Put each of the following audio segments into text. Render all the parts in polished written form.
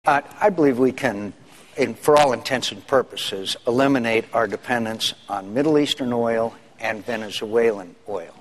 I believe we can, for all intents and purposes, eliminate our dependence on Middle Eastern oil and Venezuelan oil.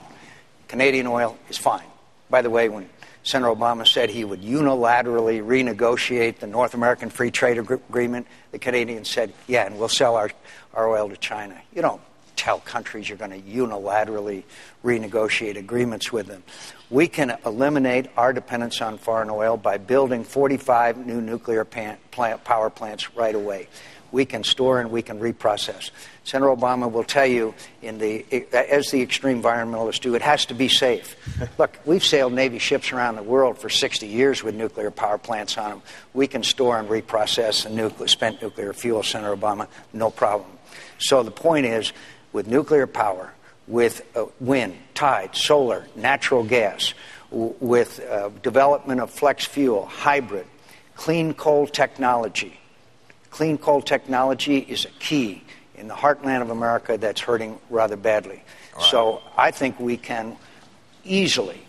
Canadian oil is fine. By the way, when Senator Obama said he would unilaterally renegotiate the North American Free Trade Agreement, the Canadians said, yeah, and we'll sell our oil to China. You don't tell countries you're going to unilaterally renegotiate agreements with them. We can eliminate our dependence on foreign oil by building 45 new nuclear power plants right away. We can store and we can reprocess. Senator Obama will tell you, as the extreme environmentalists do, it has to be safe. Look, we've sailed Navy ships around the world for 60 years with nuclear power plants on them. We can store and reprocess the spent nuclear fuel, Senator Obama, no problem. So the point is, with nuclear power, with wind, tide, solar, natural gas, with development of flex fuel, hybrid, clean coal technology. Clean coal technology is a key in the heartland of America that's hurting rather badly. Right. So I think we can easily,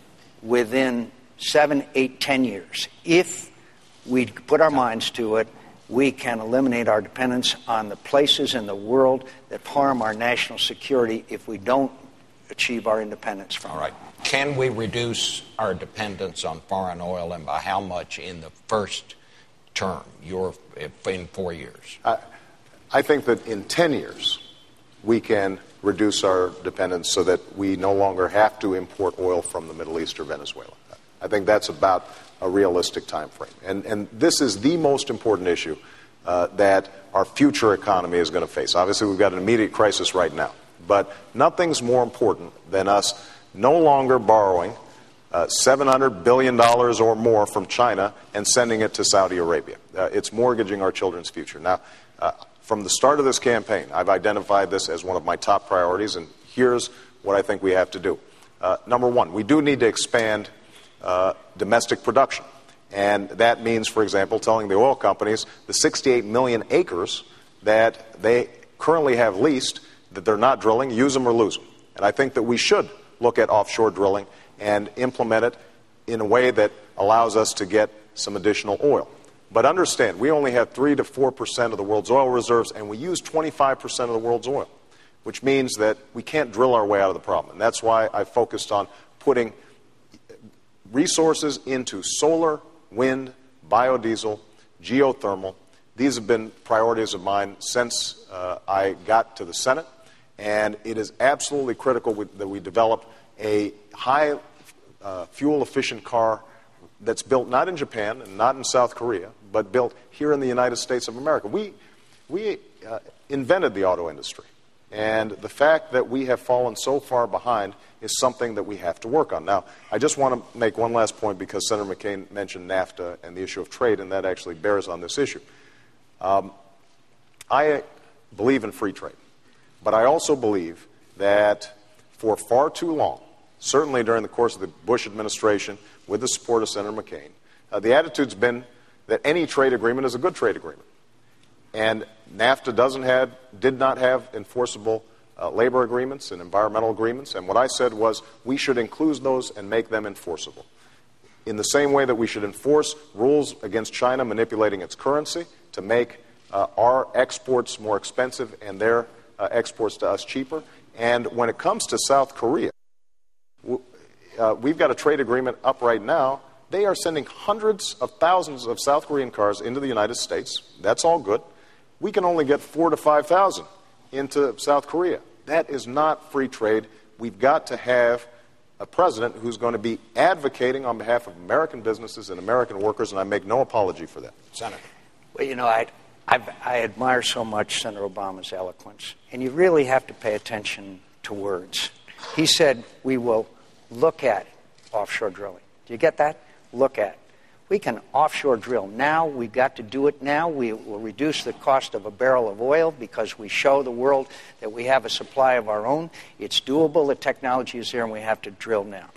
within 7, 8, 10 years, if we put our minds to it, we can eliminate our dependence on the places in the world that harm our national security if we don't achieve our independence from All right. Can we reduce our dependence on foreign oil, and by how much in the first term, in 4 years? I think that in 10 years, we can reduce our dependence so that we no longer have to import oil from the Middle East or Venezuela. I think that's about a realistic time frame. And this is the most important issue that our future economy is going to face. Obviously, we've got an immediate crisis right now. But nothing's more important than us no longer borrowing $700 billion or more from China and sending it to Saudi Arabia. It's mortgaging our children's future. Now, from the start of this campaign, I've identified this as one of my top priorities, and here's what I think we have to do. Number one, we do need to expand domestic production. And that means, for example, telling the oil companies the 68 million acres that they currently have leased that they're not drilling, use them or lose them. And I think that we should look at offshore drilling and implement it in a way that allows us to get some additional oil. But understand, we only have 3 to 4% of the world's oil reserves, and we use 25% of the world's oil, which means that we can't drill our way out of the problem. And that's why I focused on putting resources into solar, wind, biodiesel, geothermal. These have been priorities of mine since I got to the Senate, and it is absolutely critical that we develop a high fuel-efficient car that's built not in Japan and not in South Korea, but built here in the United States of America. We invented the auto industry, and the fact that we have fallen so far behind is something that we have to work on. Now, I just want to make one last point because Senator McCain mentioned NAFTA and the issue of trade, and that actually bears on this issue. I believe in free trade, but I also believe that for far too long, certainly during the course of the Bush administration, with the support of Senator McCain, the attitude's been that any trade agreement is a good trade agreement. And NAFTA did not have enforceable labor agreements and environmental agreements. And what I said was we should include those and make them enforceable. In the same way that we should enforce rules against China manipulating its currency to make our exports more expensive and their exports to us cheaper. And when it comes to South Korea, we've got a trade agreement up right now. They are sending hundreds of thousands of South Korean cars into the United States. That's all good. We can only get 4,000 to 5,000 into South Korea. That is not free trade. We've got to have a president who's going to be advocating on behalf of American businesses and American workers, and I make no apology for that. Senator. Well, you know, I admire so much Senator Obama's eloquence, and you really have to pay attention to words. He said we will look at offshore drilling. Do you get that? Look at. We can offshore drill now. We've got to do it now. We will reduce the cost of a barrel of oil because we show the world that we have a supply of our own. It's doable. The technology is there, and we have to drill now.